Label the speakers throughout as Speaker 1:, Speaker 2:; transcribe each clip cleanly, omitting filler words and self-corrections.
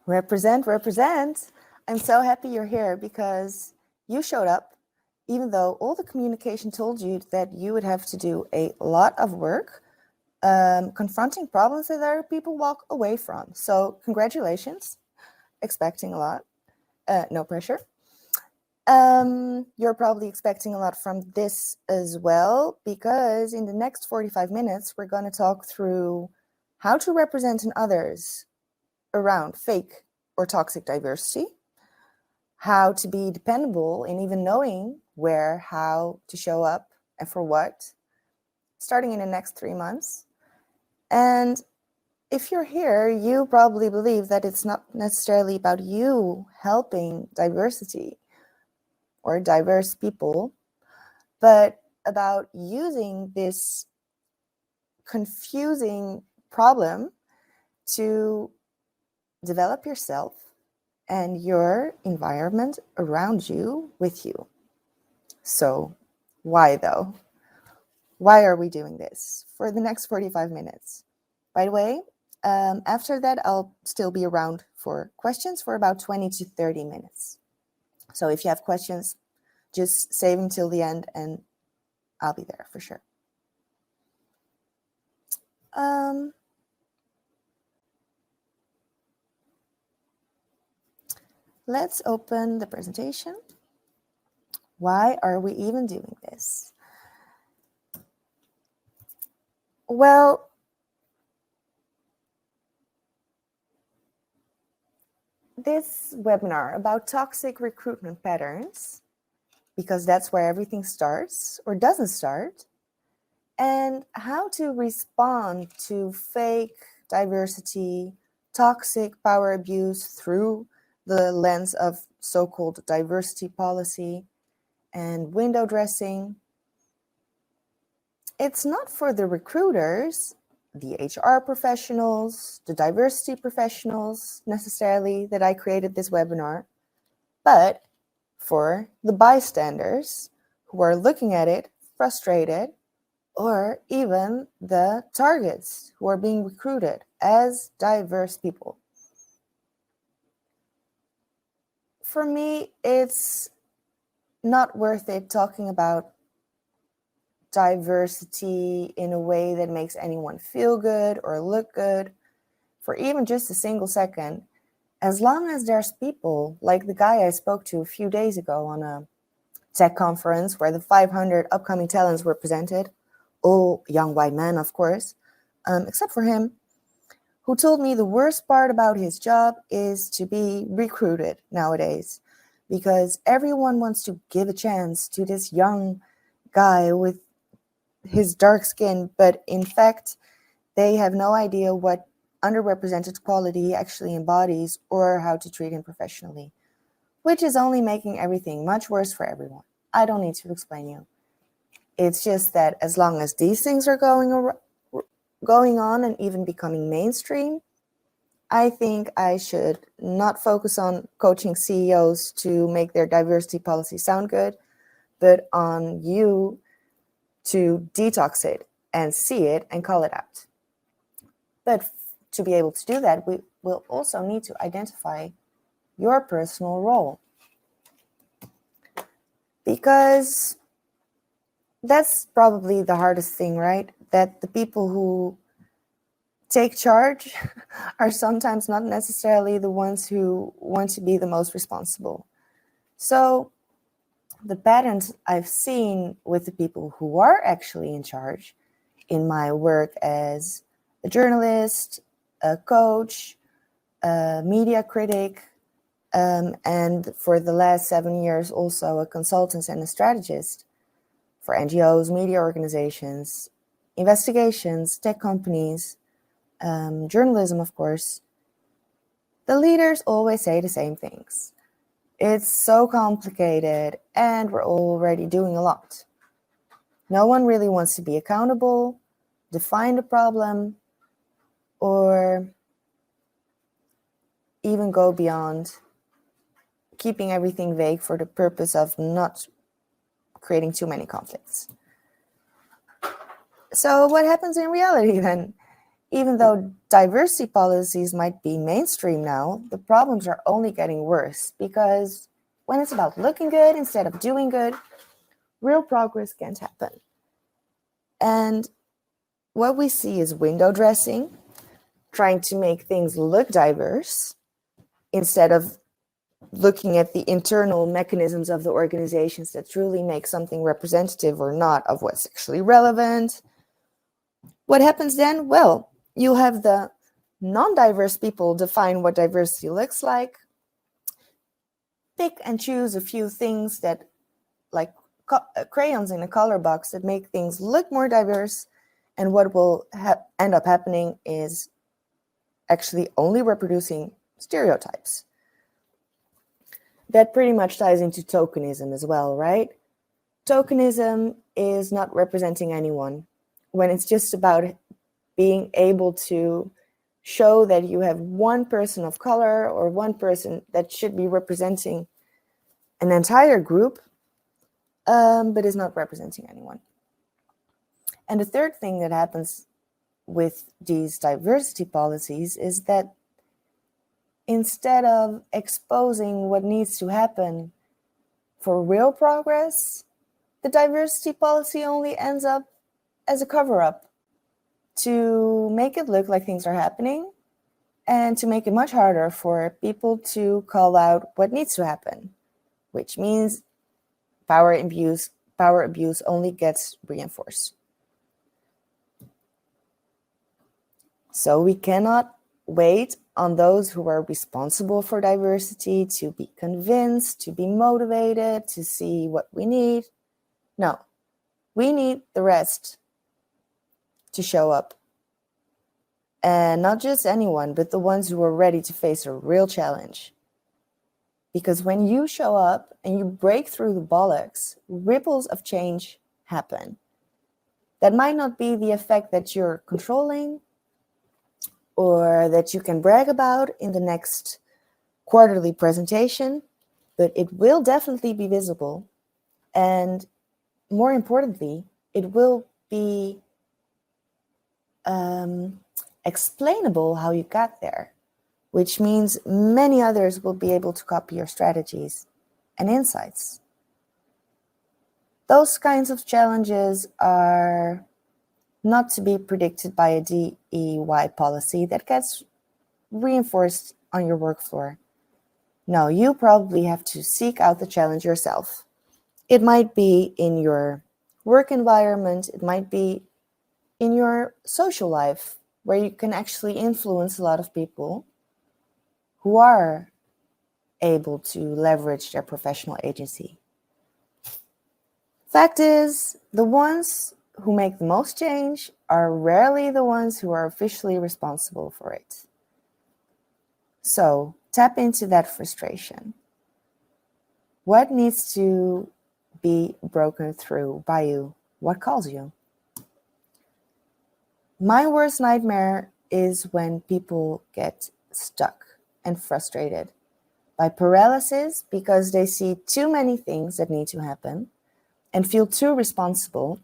Speaker 1: Represent, represent. I'm so happy you're here because you showed up, even though all the communication told you that you would have to do a lot of work confronting problems that other people walk away from. So congratulations, expecting a lot, no pressure. You're probably expecting a lot from this as well, because in the next 45 minutes, we're going to talk through how to represent in others around fake or toxic diversity, how to be dependable in even knowing where, how to show up and for what, starting in the next 3 months. And if you're here, you probably believe that it's not necessarily about you helping diversity or diverse people, but about using this confusing problem to develop yourself and your environment around you with you. So why though? Why are we doing this for the next 45 minutes? By the way, after that, I'll still be around for questions for about 20 to 30 minutes. So if you have questions, just save them till the end and I'll be there for sure. Let's open the presentation. Why are we even doing this? Well, this webinar about toxic recruitment patterns, because that's where everything starts or doesn't start, and how to respond to fake diversity, toxic power abuse through the lens of so-called diversity policy and window dressing. It's not for the recruiters, the HR professionals, the diversity professionals necessarily that I created this webinar, but for the bystanders who are looking at it frustrated, or even the targets who are being recruited as diverse people. For me, it's not worth it talking about diversity in a way that makes anyone feel good or look good for even just a single second, as long as there's people like the guy I spoke to a few days ago on a tech conference where the 500 upcoming talents were presented, all young white men, of course, except for him, who told me the worst part about his job is to be recruited nowadays, because everyone wants to give a chance to this young guy with his dark skin, but in fact, they have no idea what underrepresented quality he actually embodies or how to treat him professionally, which is only making everything much worse for everyone. I don't need to explain you. It's just that as long as these things are going on and even becoming mainstream, I think I should not focus on coaching CEOs to make their diversity policy sound good, but on you to detox it and see it and call it out. But to be able to do that, we will also need to identify your personal role, because that's probably the hardest thing, right? That the people who take charge are sometimes not necessarily the ones who want to be the most responsible. So the patterns I've seen with the people who are actually in charge in my work as a journalist, a coach, a media critic, and for the last 7 years also a consultant and a strategist for NGOs, media organizations, investigations, tech companies, journalism, of course. The leaders always say the same things. It's so complicated and we're already doing a lot. No one really wants to be accountable, define the problem, or even go beyond keeping everything vague for the purpose of not creating too many conflicts. So what happens in reality then? Even though diversity policies might be mainstream now, the problems are only getting worse because when it's about looking good instead of doing good, real progress can't happen. And what we see is window dressing, trying to make things look diverse instead of looking at the internal mechanisms of the organizations that truly make something representative or not of what's actually relevant. What happens then? Well, you'll have the non-diverse people define what diversity looks like, pick and choose a few things that, like crayons in a color box, that make things look more diverse, and what will end up happening is actually only reproducing stereotypes. That pretty much ties into tokenism as well, right? Tokenism is not representing anyone when it's just about being able to show that you have one person of color or one person that should be representing an entire group, but is not representing anyone. And the third thing that happens with these diversity policies is that instead of exposing what needs to happen for real progress, the diversity policy only ends up as a cover-up to make it look like things are happening and to make it much harder for people to call out what needs to happen, which means power abuse only gets reinforced. So we cannot wait on those who are responsible for diversity to be convinced, to be motivated, to see what we need. No, we need the rest to show up. And not just anyone, but the ones who are ready to face a real challenge. Because when you show up and you break through the bollocks, ripples of change happen. That might not be the effect that you're controlling or that you can brag about in the next quarterly presentation, but it will definitely be visible. And more importantly, it will be explainable how you got there, which means many others will be able to copy your strategies and insights. Those kinds of challenges are not to be predicted by a DEI policy that gets reinforced on your work floor. No, you probably have to seek out the challenge yourself. It might be in your work environment, it might be in your social life, where you can actually influence a lot of people who are able to leverage their professional agency. Fact is, the ones who make the most change are rarely the ones who are officially responsible for it. So tap into that frustration. What needs to be broken through by you? What calls you? My worst nightmare is when people get stuck and frustrated by paralysis because they see too many things that need to happen and feel too responsible,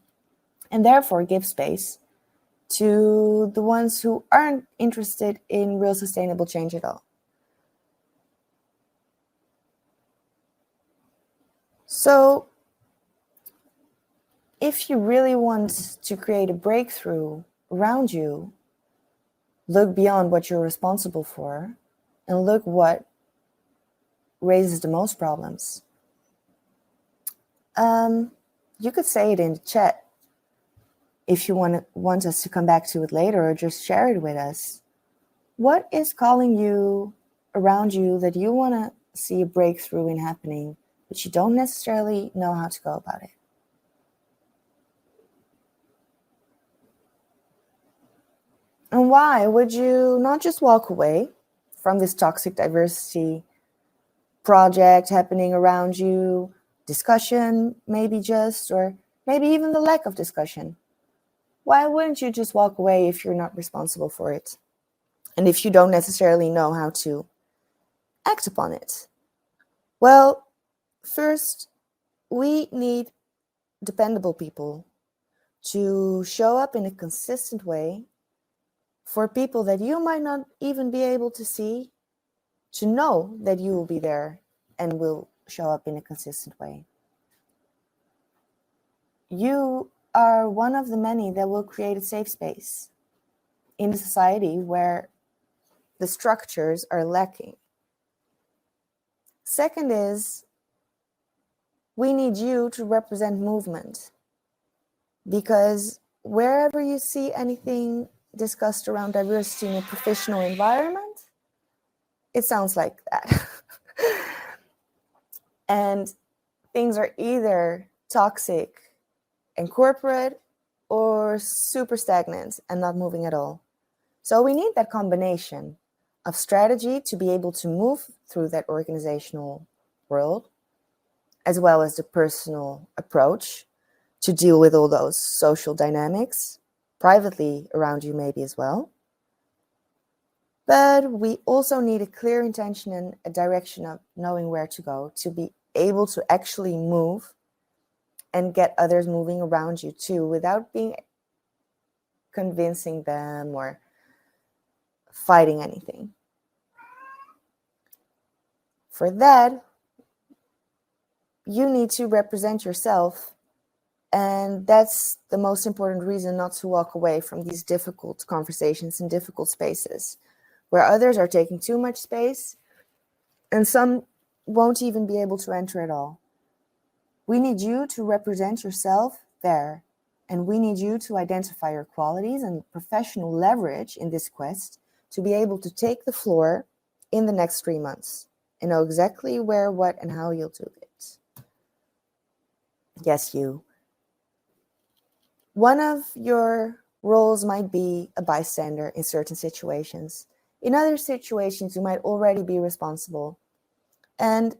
Speaker 1: and therefore give space to the ones who aren't interested in real sustainable change at all. So if you really want to create a breakthrough around you, look beyond what you're responsible for and look what raises the most problems. You could say it in the chat if you want us to come back to it later, or just share it with us. What is calling you around you that you want to see a breakthrough in happening, but you don't necessarily know how to go about it? And why would you not just walk away from this toxic diversity project happening around you, discussion maybe just, or maybe even the lack of discussion? Why wouldn't you just walk away if you're not responsible for it? And if you don't necessarily know how to act upon it? Well, first, we need dependable people to show up in a consistent way for people that you might not even be able to see, to know that you will be there and will show up in a consistent way. You are one of the many that will create a safe space in a society where the structures are lacking. Second is, we need you to represent movement, because wherever you see anything discussed around diversity in a professional environment, it sounds like that. And things are either toxic and corporate or super stagnant and not moving at all. So we need that combination of strategy to be able to move through that organizational world, as well as the personal approach to deal with all those social dynamics, privately around you maybe as well. But we also need a clear intention and a direction of knowing where to go to be able to actually move and get others moving around you too, without being convincing them or fighting anything. For that, you need to represent yourself, and that's the most important reason not to walk away from these difficult conversations in difficult spaces where others are taking too much space and some won't even be able to enter at all. We need you to represent yourself there, and we need you to identify your qualities and professional leverage in this quest to be able to take the floor in the next 3 months and know exactly where, what, and how you'll do it. Yes, you. One of your roles might be a bystander in certain situations. In other situations, you might already be responsible. And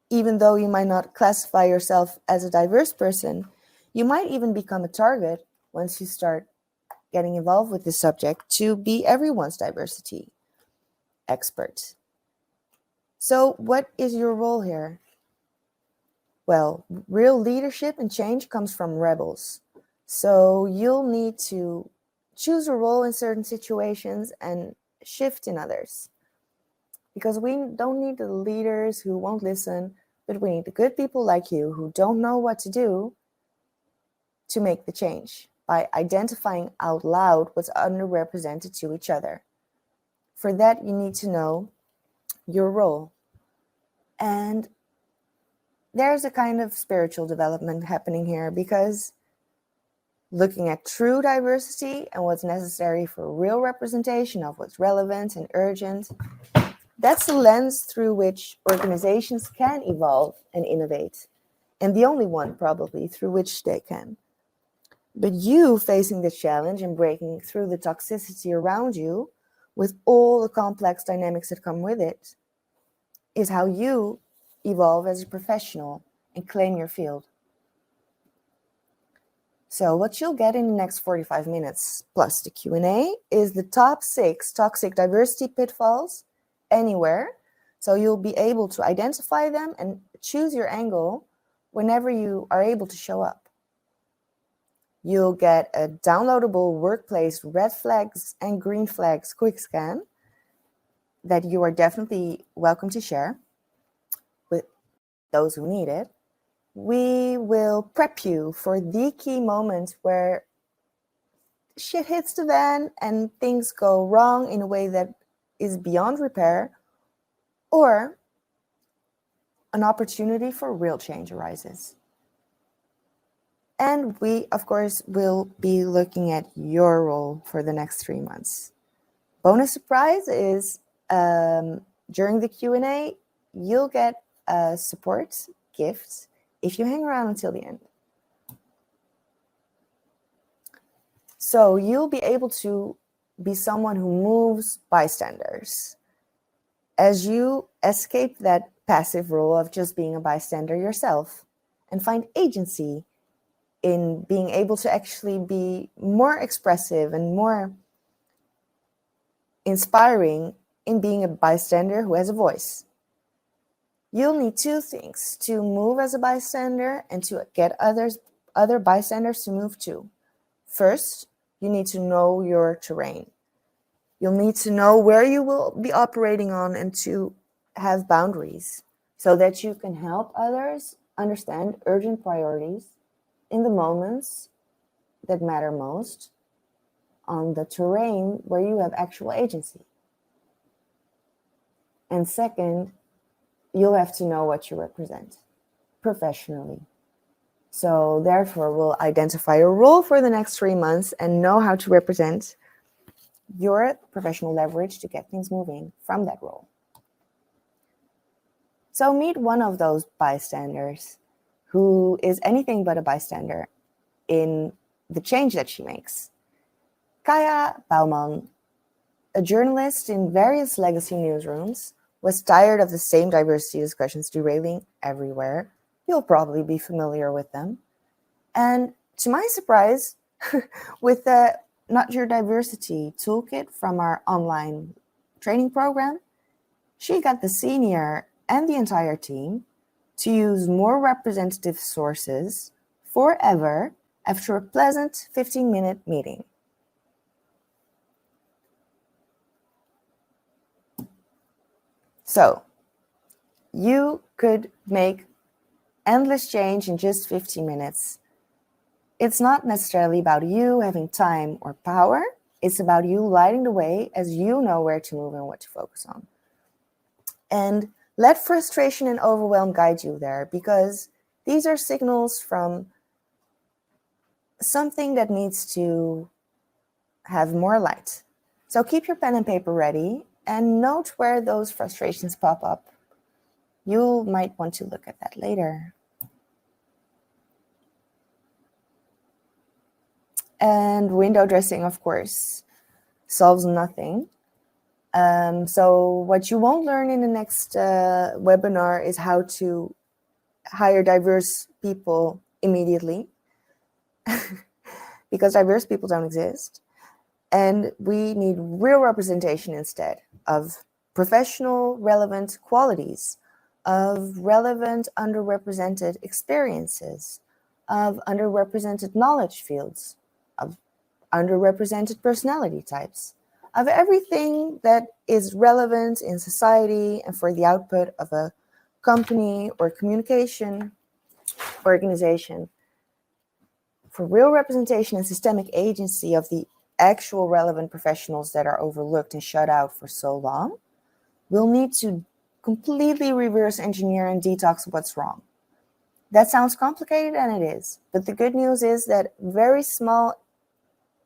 Speaker 1: even though you might not classify yourself as a diverse person, you might even become a target once you start getting involved with this subject to be everyone's diversity expert. So what is your role here? Well, real leadership and change comes from rebels. So you'll need to choose a role in certain situations and shift in others. Because we don't need the leaders who won't listen, but we need the good people like you who don't know what to do to make the change by identifying out loud what's underrepresented to each other. For that, you need to know your role. And there's a kind of spiritual development happening here, because looking at true diversity and what's necessary for real representation of what's relevant and urgent, that's the lens through which organizations can evolve and innovate, and the only one probably through which they can. But you facing the challenge and breaking through the toxicity around you with all the complex dynamics that come with it is how you evolve as a professional and claim your field. So what you'll get in the next 45 minutes plus the Q&A is the top 6 toxic diversity pitfalls anywhere. So you'll be able to identify them and choose your angle whenever you are able to show up. You'll get a downloadable workplace red flags and green flags quick scan that you are definitely welcome to share with those who need it. We will prep you for the key moments where shit hits the fan and things go wrong in a way that is beyond repair, or an opportunity for real change arises. And we, of course, will be looking at your role for the next 3 months. Bonus surprise is during the Q&A, you'll get a support gift if you hang around until the end. So you'll be able to be someone who moves bystanders as you escape that passive role of just being a bystander yourself and find agency in being able to actually be more expressive and more inspiring in being a bystander who has a voice. You'll need 2 things to move as a bystander and to get other bystanders to move too. First, you need to know your terrain. You'll need to know where you will be operating on and to have boundaries so that you can help others understand urgent priorities in the moments that matter most on the terrain where you have actual agency. And second, you'll have to know what you represent professionally. So therefore, we'll identify a role for the next 3 months and know how to represent your professional leverage to get things moving from that role. So meet one of those bystanders who is anything but a bystander in the change that she makes. Kaya Bouwman, a journalist in various legacy newsrooms, was tired of the same diversity discussions derailing everywhere. You'll probably be familiar with them. And to my surprise, with the Not Your Diversity toolkit from our online training program, she got the senior and the entire team to use more representative sources forever after a pleasant 15-minute meeting. So, you could make endless change in just 15 minutes. It's not necessarily about you having time or power. It's about you lighting the way as you know where to move and what to focus on. And let frustration and overwhelm guide you there, because these are signals from something that needs to have more light. So keep your pen and paper ready and note where those frustrations pop up. You might want to look at that later. And window dressing, of course, solves nothing. So what you won't learn in the next webinar is how to hire diverse people immediately, because diverse people don't exist. And we need real representation instead of professional relevant qualities, of relevant underrepresented experiences, of underrepresented knowledge fields, of underrepresented personality types, of everything that is relevant in society and for the output of a company or communication organization. For real representation and systemic agency of the actual relevant professionals that are overlooked and shut out for so long, we'll need to completely reverse engineer and detox what's wrong. That sounds complicated, and it is. But the good news is that very small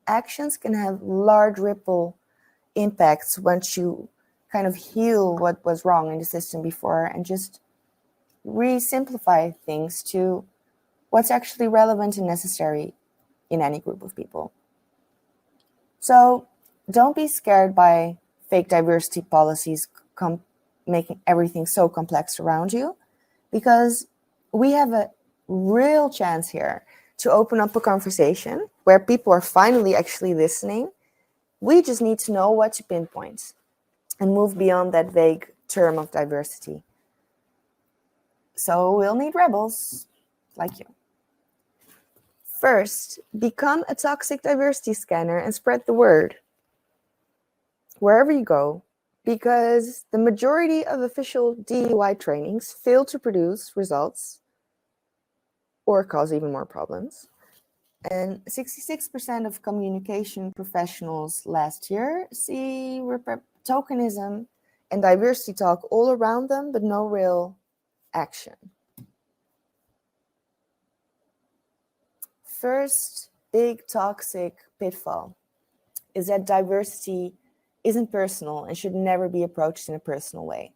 Speaker 1: actions can have large ripple impacts once you kind of heal what was wrong in the system before and just re-simplify things to what's actually relevant and necessary in any group of people. So don't be scared by fake diversity policies making everything so complex around you, because we have a real chance here to open up a conversation where people are finally actually listening. We just need to know what to pinpoint and move beyond that vague term of diversity. So we'll need rebels like you. First, become a toxic diversity scanner and spread the word wherever you go, because the majority of official DEI trainings fail to produce results or cause even more problems. And 66% of communication professionals last year see tokenism and diversity talk all around them, but no real action. First big toxic pitfall is that diversity isn't personal and should never be approached in a personal way.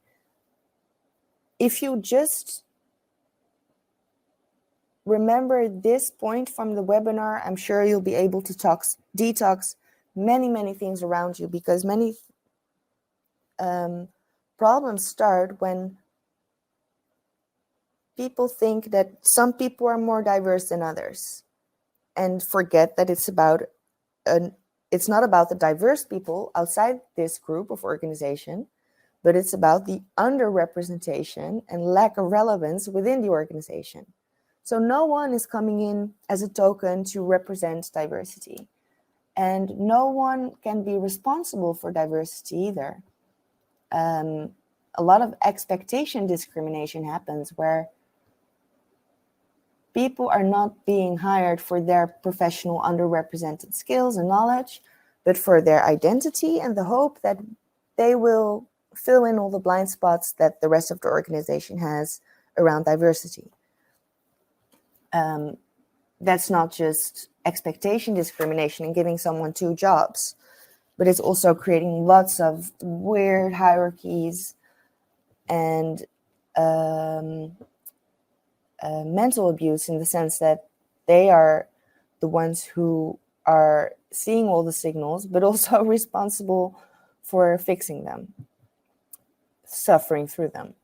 Speaker 1: If you just remember this point from the webinar, I'm sure you'll be able to detox many things around you, because many problems start when people think that some people are more diverse than others and forget that it's not about the diverse people outside this group of organization, but it's about the underrepresentation and lack of relevance within the organization. So no one is coming in as a token to represent diversity. And no one can be responsible for diversity either. A lot of expectation discrimination happens where people are not being hired for their professional underrepresented skills and knowledge, but for their identity and the hope that they will fill in all the blind spots that the rest of the organization has around diversity. That's not just expectation discrimination and giving someone 2 jobs, but it's also creating lots of weird hierarchies and mental abuse, in the sense that they are the ones who are seeing all the signals, but also responsible for fixing them, suffering through them.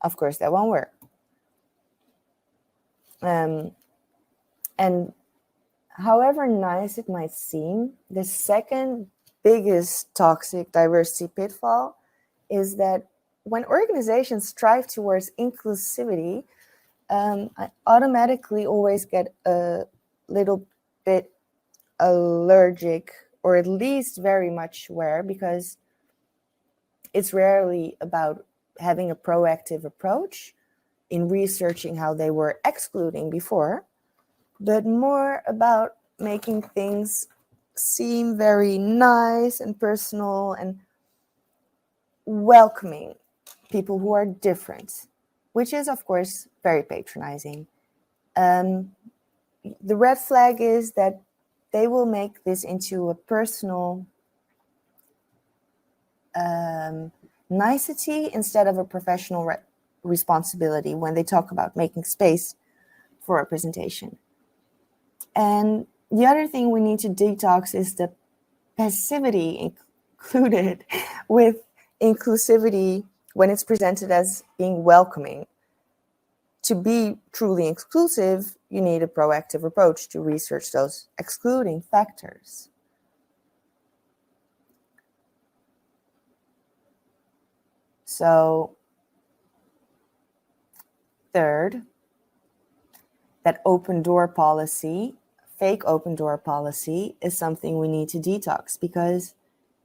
Speaker 1: Of course, that won't work. And however nice it might seem, the second biggest toxic diversity pitfall is that when organizations strive towards inclusivity, I automatically always get a little bit allergic, or at least very much aware, because it's rarely about having a proactive approach in researching how they were excluding before, but more about making things seem very nice and personal and welcoming people who are different, which is, of course, very patronizing. The red flag is that they will make this into a personal nicety instead of a professional responsibility when they talk about making space for representation. And the other thing we need to detox is the passivity included with inclusivity when it's presented as being welcoming. To be truly inclusive, you need a proactive approach to research those excluding factors. So, third, that open door policy, fake open door policy, is something we need to detox, because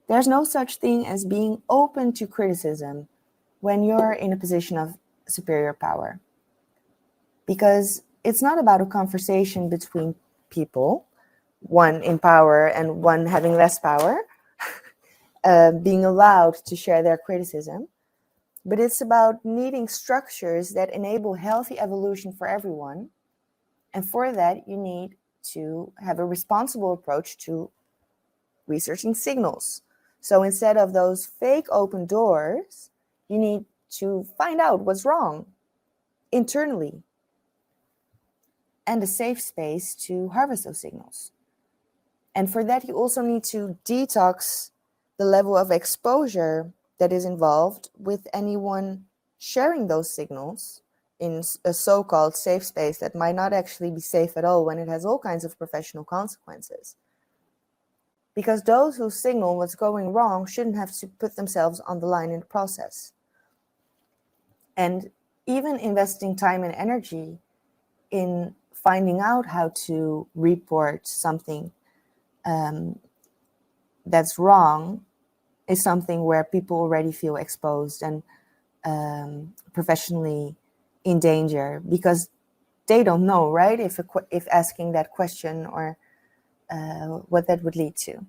Speaker 1: there's no such thing as being open to criticism when you're in a position of superior power. Because it's not about a conversation between people, one in power and one having less power, being allowed to share their criticism, but it's about needing structures that enable healthy evolution for everyone. And for that, you need to have a responsible approach to researching signals. So instead of those fake open doors, you need to find out what's wrong internally, and a safe space to harvest those signals. And for that, you also need to detox the level of exposure that is involved with anyone sharing those signals in a so-called safe space that might not actually be safe at all when it has all kinds of professional consequences. Because those who signal what's going wrong shouldn't have to put themselves on the line in the process. And even investing time and energy in finding out how to report something that's wrong is something where people already feel exposed and professionally in danger, because they don't know, right, if asking that question or what that would lead to.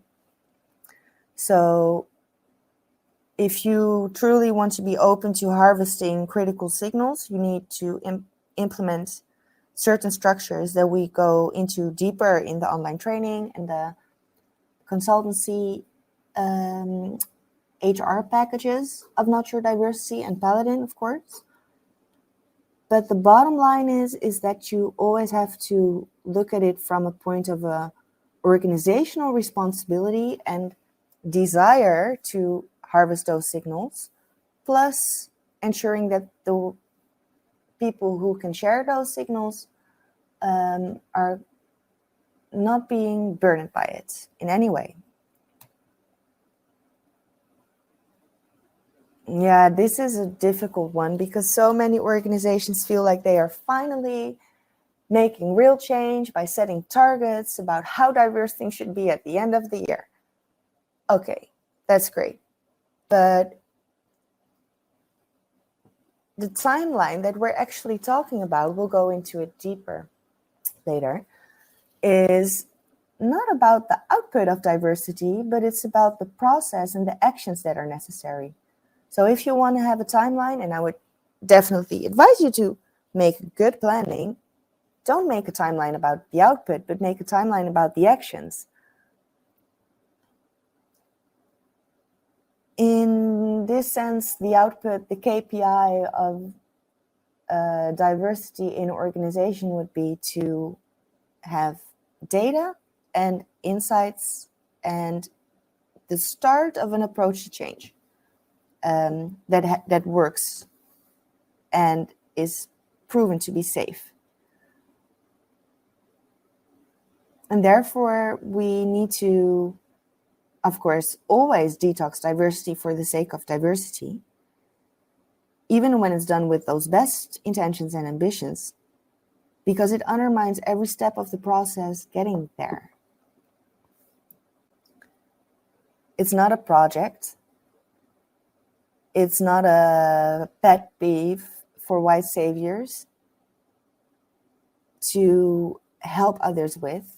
Speaker 1: So if you truly want to be open to harvesting critical signals, you need to implement certain structures that we go into deeper in the online training and the consultancy HR packages of Not Your Diversity and Paladin, of course. But the bottom line is that you always have to look at it from a point of a organizational responsibility and desire to harvest those signals, plus ensuring that the people who can share those signals are not being burdened by it in any way. Yeah, this is a difficult one because so many organizations feel like they are finally making real change by setting targets about how diverse things should be at the end of the year. Okay, that's great. But the timeline that we're actually talking about, we'll go into it deeper later, is not about the output of diversity, but it's about the process and the actions that are necessary. So if you want to have a timeline, and I would definitely advise you to make good planning, don't make a timeline about the output, but make a timeline about the actions. In this sense, the output, the KPI of diversity in organization would be to have data and insights and the start of an approach to change that works and is proven to be safe. And therefore, we need to, of course, always detox diversity for the sake of diversity, even when it's done with those best intentions and ambitions, because it undermines every step of the process getting there. It's not a project. It's not a pet peeve for white saviors to help others with.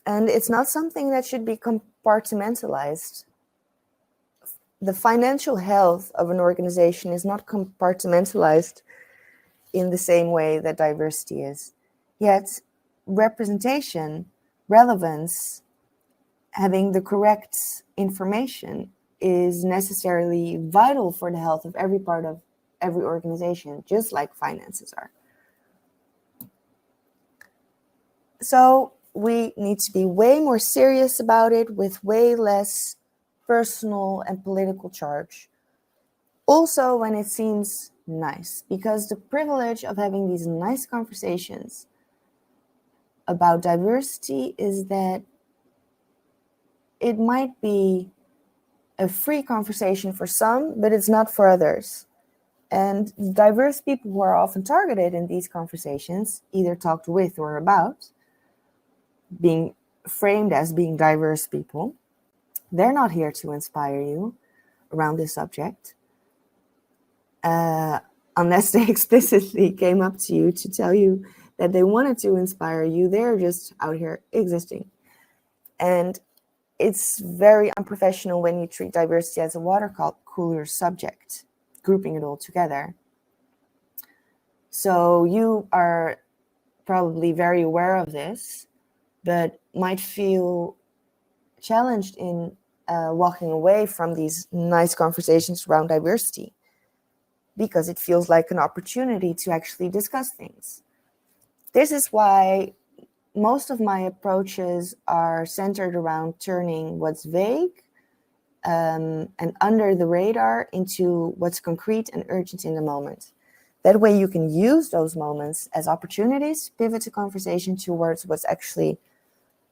Speaker 1: And it's not something that should be compartmentalized. The financial health of an organization is not compartmentalized in the same way that diversity is. Yet, representation, relevance, having the correct information is necessarily vital for the health of every part of every organization, just like finances are. So we need to be way more serious about it with way less personal and political charge. Also, when it seems nice, because the privilege of having these nice conversations about diversity is that it might be a free conversation for some, but it's not for others. And diverse people who are often targeted in these conversations, either talked with or about, being framed as being diverse people, they're not here to inspire you around this subject. Unless they explicitly came up to you to tell you that they wanted to inspire you, they're just out here existing. And it's very unprofessional when you treat diversity as a water cooler subject, grouping it all together. So you are probably very aware of this, but might feel challenged in walking away from these nice conversations around diversity, because it feels like an opportunity to actually discuss things. This is why most of my approaches are centered around turning what's vague and under the radar into what's concrete and urgent in the moment. That way you can use those moments as opportunities, pivot the conversation towards what's actually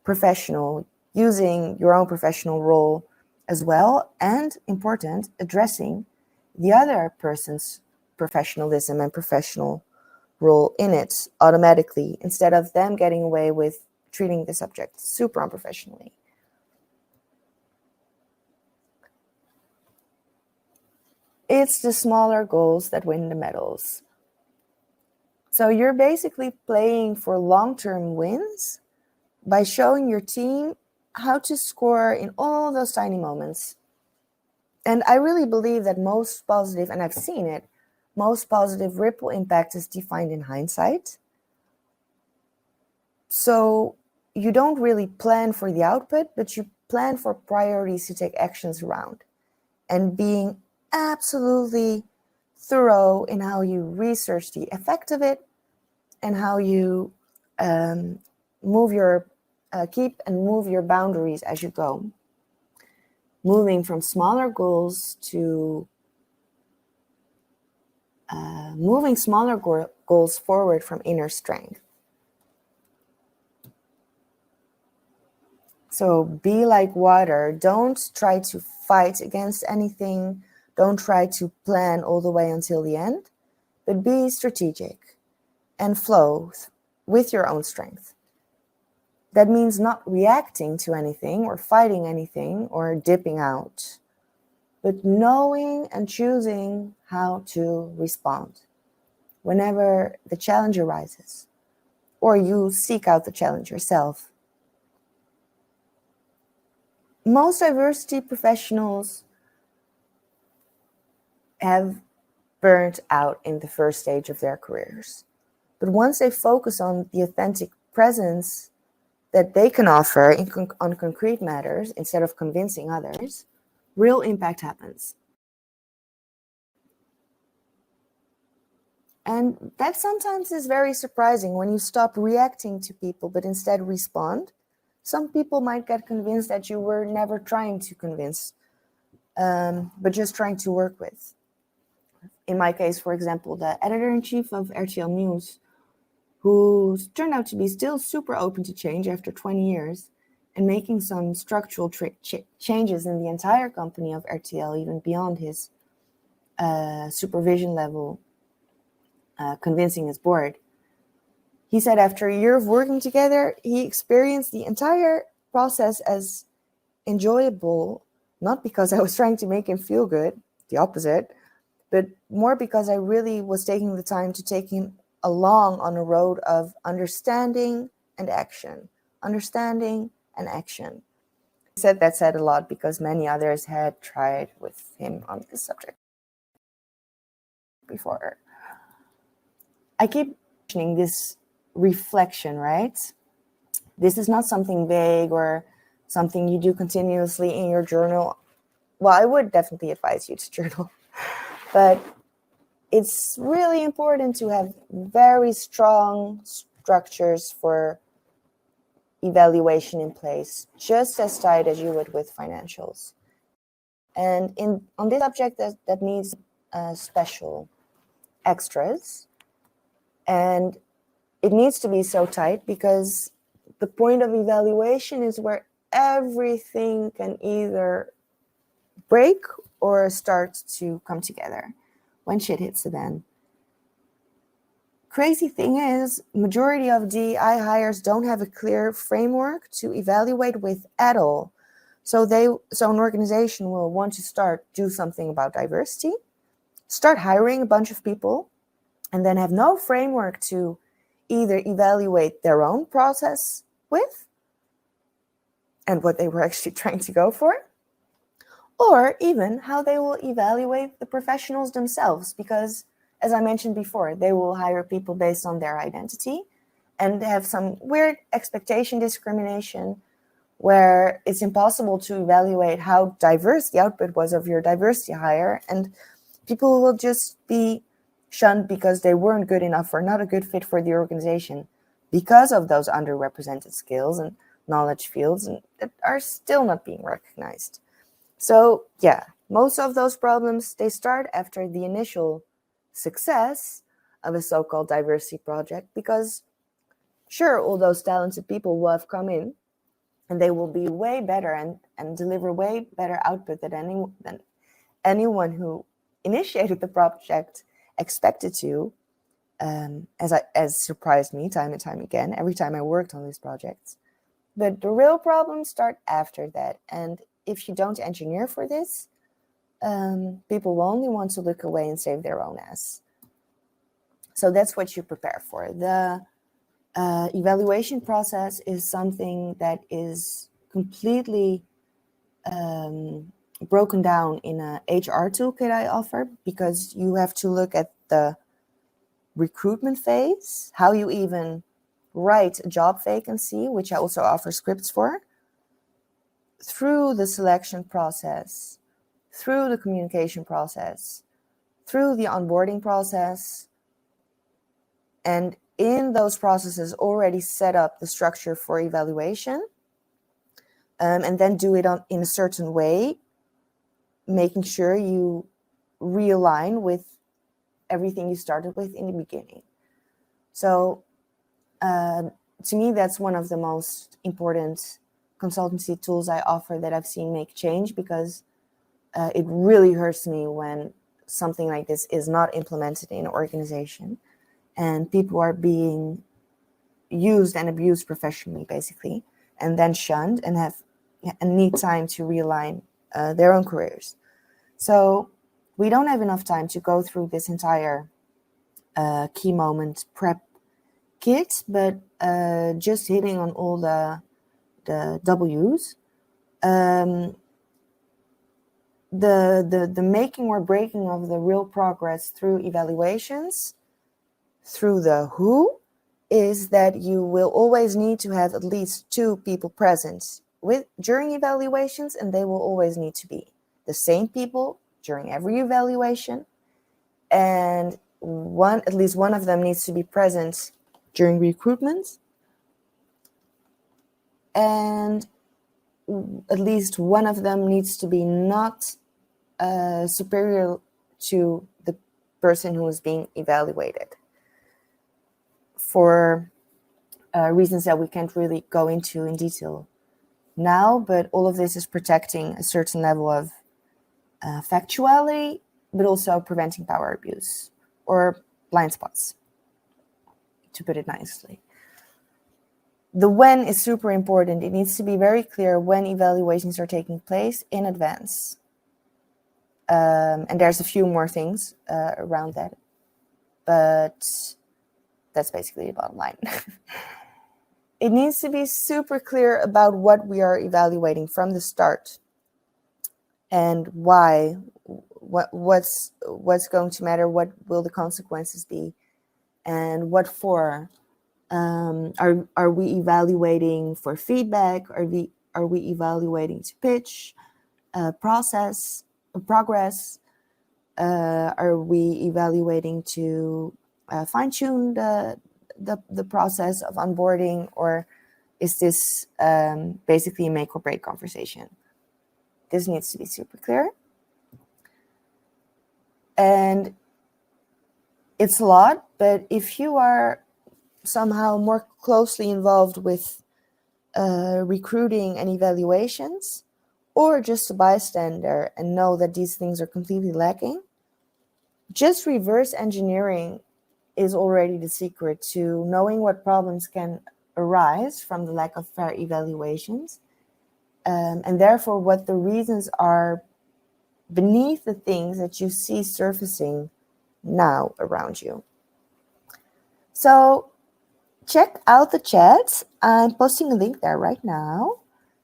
Speaker 1: professional, using your own professional role as well, and important, addressing the other person's professionalism and professional role in it automatically, instead of them getting away with treating the subject super unprofessionally. It's the smaller goals that win the medals. So you're basically playing for long-term wins by showing your team how to score in all those tiny moments. And I really believe that most positive, and I've seen it, most positive ripple impact is defined in hindsight. So you don't really plan for the output, but you plan for priorities to take actions around, and being absolutely thorough in how you research the effect of it and how you keep and move your boundaries as you go. Moving from smaller goals to moving smaller goals forward from inner strength. So be like water. Don't try to fight against anything. Don't try to plan all the way until the end, but be strategic and flow with your own strength. That means not reacting to anything or fighting anything or dipping out, but knowing and choosing how to respond whenever the challenge arises, or you seek out the challenge yourself. Most diversity professionals have burnt out in the first stage of their careers. But once they focus on the authentic presence that they can offer on concrete matters instead of convincing others, real impact happens. And that sometimes is very surprising when you stop reacting to people but instead respond. Some people might get convinced that you were never trying to convince, but just trying to work with. In my case, for example, the editor-in-chief of RTL News, who turned out to be still super open to change after 20 years and making some structural changes in the entire company of RTL, even beyond his supervision level, convincing his board. He said after a year of working together, he experienced the entire process as enjoyable, not because I was trying to make him feel good, the opposite, but more because I really was taking the time to take him along on a road of understanding and action. Understanding and action. He said that said a lot because many others had tried with him on this subject before. I keep mentioning this reflection, right? This is not something vague or something you do continuously in your journal. Well, I would definitely advise you to journal, but it's really important to have very strong structures for evaluation in place, just as tight as you would with financials. And on this subject, that needs special extras. And it needs to be so tight because the point of evaluation is where everything can either break or start to come together when shit hits the fan. Crazy thing is, majority of DEI hires don't have a clear framework to evaluate with at all. So an organization will want to do something about diversity, start hiring a bunch of people, and then have no framework to either evaluate their own process with and what they were actually trying to go for, or even how they will evaluate the professionals themselves, because as I mentioned before, they will hire people based on their identity and have some weird expectation discrimination where it's impossible to evaluate how diverse the output was of your diversity hire, and people will just be shunned because they weren't good enough or not a good fit for the organization because of those underrepresented skills and knowledge fields and that are still not being recognized. So yeah, most of those problems, they start after the initial success of a so-called diversity project, because sure, all those talented people will have come in and they will be way better and deliver way better output than anyone who initiated the project expected to, as surprised me time and time again every time I worked on these projects. But the real problems start after that, and if you don't engineer for this, people will only want to look away and save their own ass. So that's what you prepare for. The evaluation process is something that is completely broken down in a HR toolkit I offer, because you have to look at the recruitment phase, how you even write a job vacancy, which I also offer scripts for, through the selection process, through the communication process, through the onboarding process, and in those processes already set up the structure for evaluation, and then do it in a certain way, making sure you realign with everything you started with in the beginning. So to me, that's one of the most important consultancy tools I offer that I've seen make change, because it really hurts me when something like this is not implemented in an organization and people are being used and abused professionally, basically, and then shunned and need time to realign their own careers. So we don't have enough time to go through this entire key moment prep kit, but just hitting on all the W's. The making or breaking of the real progress through evaluations, through the who, is that you will always need to have at least 2 people present during evaluations, and they will always need to be the same people during every evaluation, and at least one of them needs to be present during recruitment, and at least one of them needs to be not superior to the person who is being evaluated, for reasons that we can't really go into in detail now, but all of this is protecting a certain level of factuality, but also preventing power abuse or blind spots, to put it nicely. The when is super important. It needs to be very clear when evaluations are taking place in advance. And there's a few more things around that, but that's basically the bottom line. It needs to be super clear about what we are evaluating from the start and why, what's going to matter, what will the consequences be, and what for. Are we evaluating for feedback? Are we evaluating to pitch, progress? Are we evaluating to fine-tune the process of onboarding, or is this basically a make or break conversation? This needs to be super clear. And it's a lot, but if you are somehow more closely involved with recruiting and evaluations, or just a bystander and know that these things are completely lacking, just reverse engineering is already the secret to knowing what problems can arise from the lack of fair evaluations, and therefore what the reasons are beneath the things that you see surfacing now around you. So check out the chat. I'm posting a link there right now.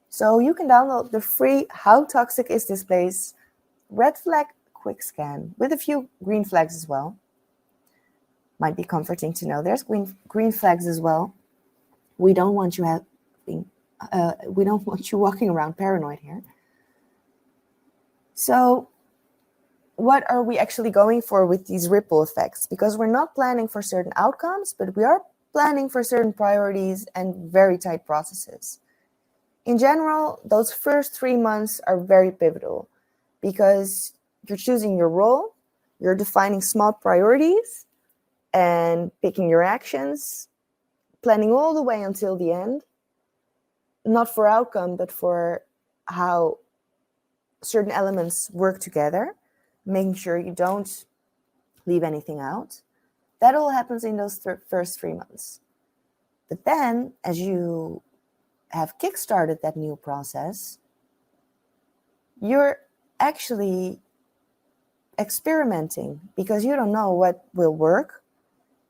Speaker 1: So you can download the free How Toxic Is This Place red flag quick scan with a few green flags as well. Might be comforting to know there's green flags as well. We don't want you walking around paranoid here. So what are we actually going for with these ripple effects? Because we're not planning for certain outcomes, but we are planning for certain priorities and very tight processes. In general, those first 3 months are very pivotal because you're choosing your role, you're defining small priorities and picking your actions, planning all the way until the end, not for outcome, but for how certain elements work together, making sure you don't leave anything out. That all happens in those first 3 months. But then, as you have kickstarted that new process, you're actually experimenting because you don't know what will work.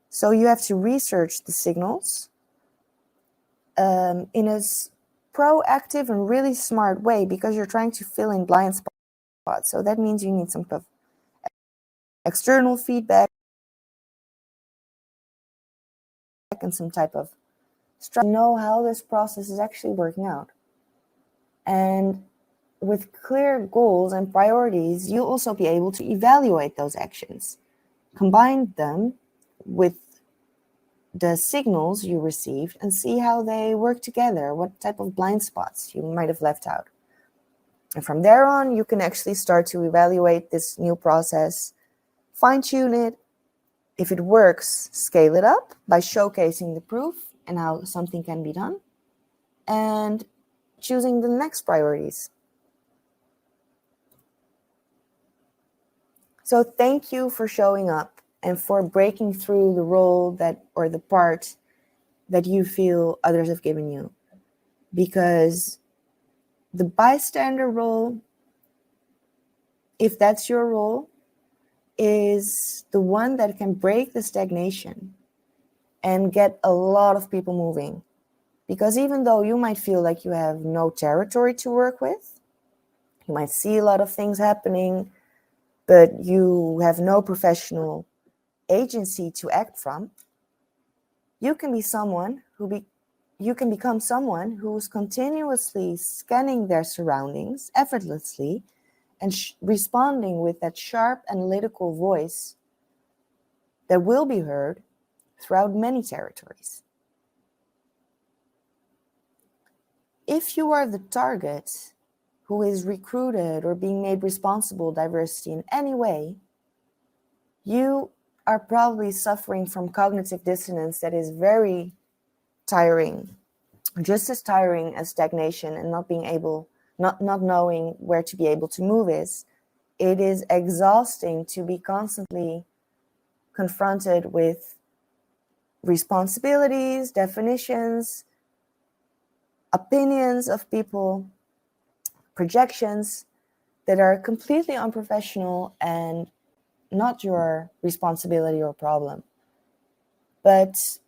Speaker 1: So you have to research the signals in a proactive and really smart way because you're trying to fill in blind spots. So that means you need some external feedback and some type of structure to know how this process is actually working out. And with clear goals and priorities, you'll also be able to evaluate those actions, combine them with the signals you received and see how they work together, what type of blind spots you might have left out. And from there on, you can actually start to evaluate this new process, fine-tune it. If it works, scale it up by showcasing the proof and how something can be done, and choosing the next priorities. So thank you for showing up and for breaking through the role or the part that you feel others have given you. Because the bystander role, if that's your role, is the one that can break the stagnation and get a lot of people moving. Because even though you might feel like you have no territory to work with, you might see a lot of things happening, but you have no professional agency to act from, you can be someone you can become someone who's continuously scanning their surroundings effortlessly and responding with that sharp analytical voice that will be heard throughout many territories. If you are the target who is recruited or being made responsible diversity in any way, you are probably suffering from cognitive dissonance that is very tiring, just as tiring as stagnation and not knowing where to be able to move is. It is exhausting to be constantly confronted with responsibilities, definitions, opinions of people, projections that are completely unprofessional and not your responsibility or problem. But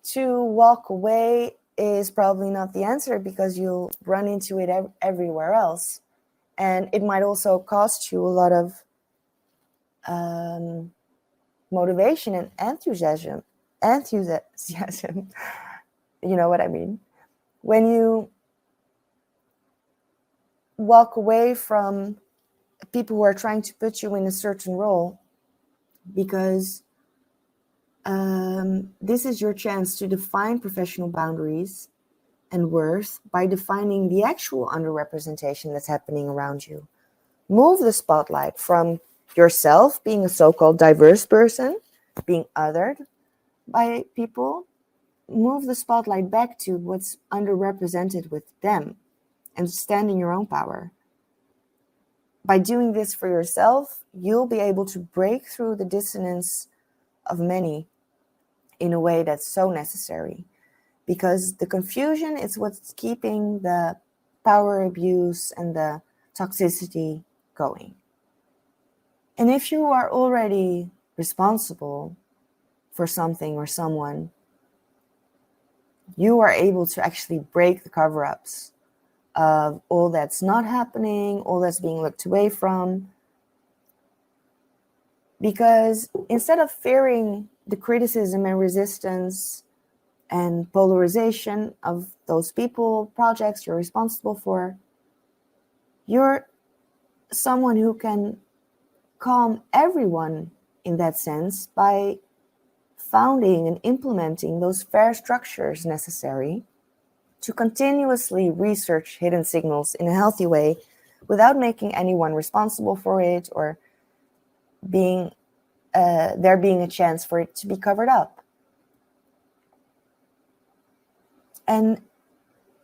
Speaker 1: to walk away is probably not the answer, because you'll run into it everywhere else. And it might also cost you a lot of motivation and enthusiasm. You know what I mean? When you walk away from people who are trying to put you in a certain role, because this is your chance to define professional boundaries and worth by defining the actual underrepresentation that's happening around you. Move the spotlight from yourself being a so-called diverse person, being othered by people. Move the spotlight back to what's underrepresented with them and stand in your own power. By doing this for yourself, you'll be able to break through the dissonance of many in a way that's so necessary, because the confusion is what's keeping the power abuse and the toxicity going. And if you are already responsible for something or someone, you are able to actually break the cover-ups of all that's not happening, all that's being looked away from. Because instead of fearing the criticism and resistance and polarization of those people, projects you're responsible for, you're someone who can calm everyone in that sense by founding and implementing those fair structures necessary to continuously research hidden signals in a healthy way without making anyone responsible for it or there being a chance for it to be covered up. And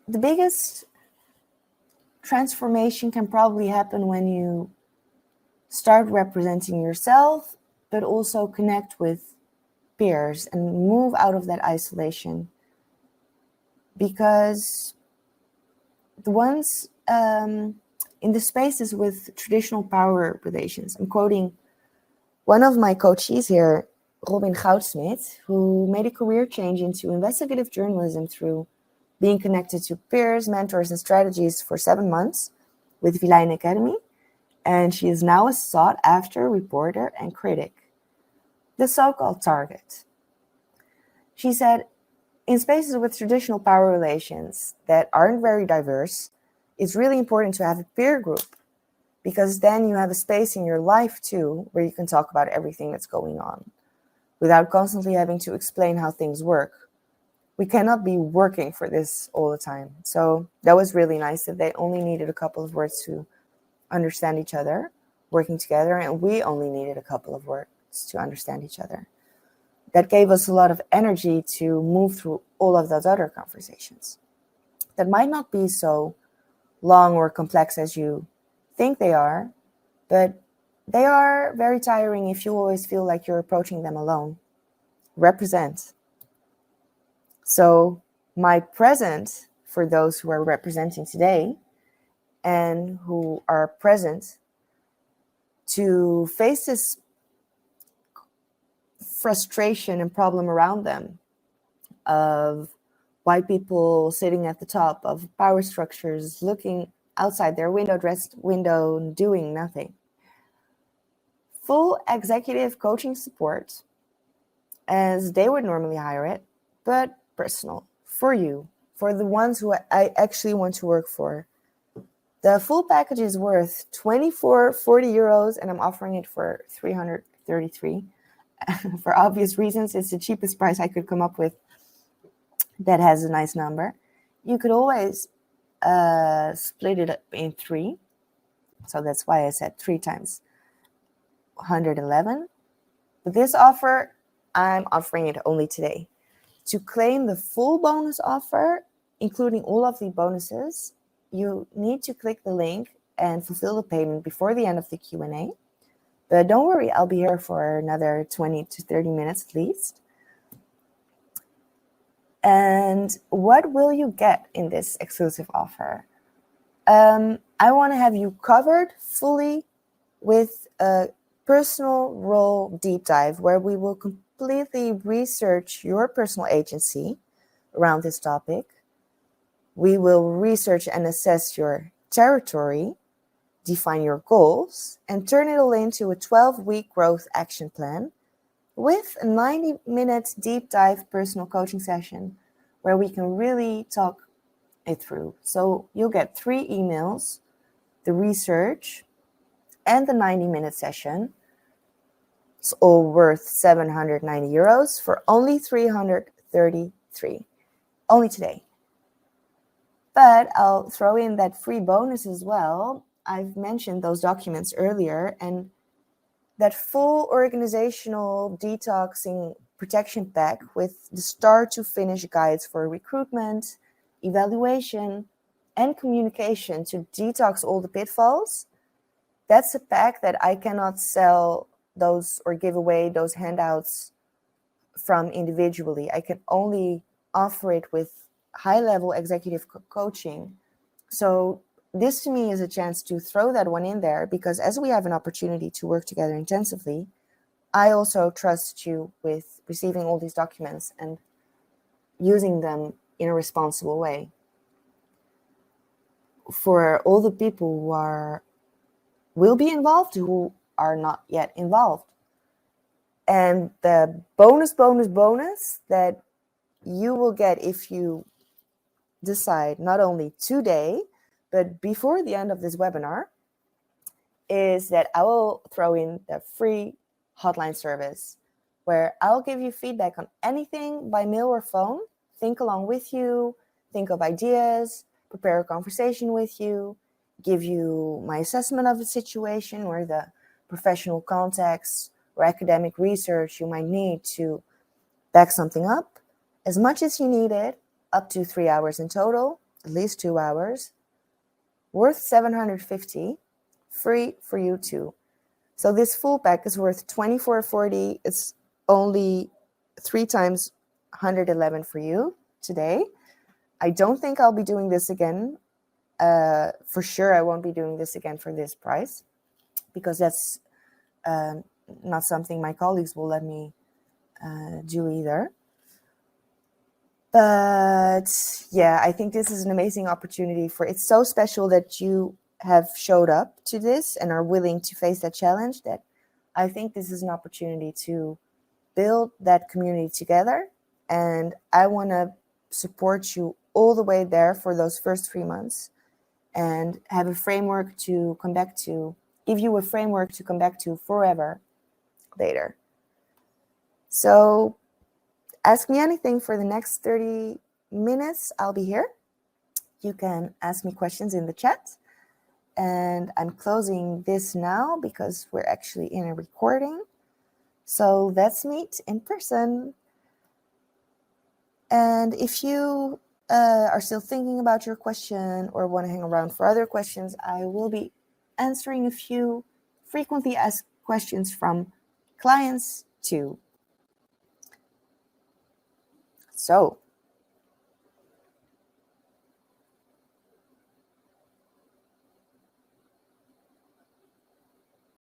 Speaker 1: the biggest transformation can probably happen when you start representing yourself, but also connect with peers and move out of that isolation. Because the ones in the spaces with traditional power relations, I'm quoting one of my coaches here, Robin Goudsmit, who made a career change into investigative journalism through being connected to peers, mentors, and strategies for 7 months with LiveNation Academy. And she is now a sought-after reporter and critic, the so-called target. She said, in spaces with traditional power relations that aren't very diverse, it's really important to have a peer group, because then you have a space in your life too where you can talk about everything that's going on without constantly having to explain how things work. We cannot be working for this all the time. So that was really nice that they only needed a couple of words to understand each other, working together, and we only needed a couple of words to understand each other. That gave us a lot of energy to move through all of those other conversations that might not be so long or complex as you think they are, but they are very tiring if you always feel like you're approaching them alone. represent. So my present for those who are representing today and who are present to face this frustration and problem around them of white people sitting at the top of power structures, looking outside their window and doing nothing. Full executive coaching support, as they would normally hire it, but personal for you, for the ones who I actually want to work for. The full package is worth 40 euros, and I'm offering it for 333. For obvious reasons, it's the cheapest price I could come up with that has a nice number. You could always split it up in 3. So that's why I said 3 times 111. But this offer, I'm offering it only today. To claim the full bonus offer, including all of the bonuses, you need to click the link and fulfill the payment before the end of the Q&A. But don't worry, I'll be here for another 20 to 30 minutes at least. And what will you get in this exclusive offer? I want to have you covered fully with a personal role deep dive where we will completely research your personal agency around this topic. We will research and assess your territory, define your goals, and turn it all into a 12-week growth action plan with a 90-minute deep dive personal coaching session where we can really talk it through. So you'll get 3 emails, the research, and the 90-minute session. It's all worth 790 euros for only 333, only today. But I'll throw in that free bonus as well. I've mentioned those documents earlier, and that full organizational detoxing protection pack with the start to finish guides for recruitment, evaluation, and communication to detox all the pitfalls. That's a pack that I cannot sell those or give away those handouts from individually. I can only offer it with high-level executive coaching. So this to me is a chance to throw that one in there, because as we have an opportunity to work together intensively, I also trust you with receiving all these documents and using them in a responsible way. For all the people who will be involved, who are not yet involved. And the bonus that you will get if you decide not only today, but before the end of this webinar, is that I will throw in the free hotline service where I'll give you feedback on anything by mail or phone, think along with you, think of ideas, prepare a conversation with you, give you my assessment of the situation or the professional context or academic research you might need to back something up, as much as you need it, up to 3 hours in total, at least 2 hours, worth 750, free for you too. So this full pack is worth 24.40. It's only 3 times 111 for you today. I don't think I'll be doing this again. For sure, I won't be doing this again for this price, because that's not something my colleagues will let me do either. But yeah, I think this is an amazing opportunity it's so special that you have showed up to this and are willing to face that challenge, that I think this is an opportunity to build that community together. And I want to support you all the way there for those first 3 months and have a framework to come back to, give you a framework to come back to forever later. So ask me anything for the next 30 minutes. I'll be here. You can ask me questions in the chat. And I'm closing this now because we're actually in a recording. So let's meet in person. And if you are still thinking about your question or want to hang around for other questions, I will be answering a few frequently asked questions from clients too. So,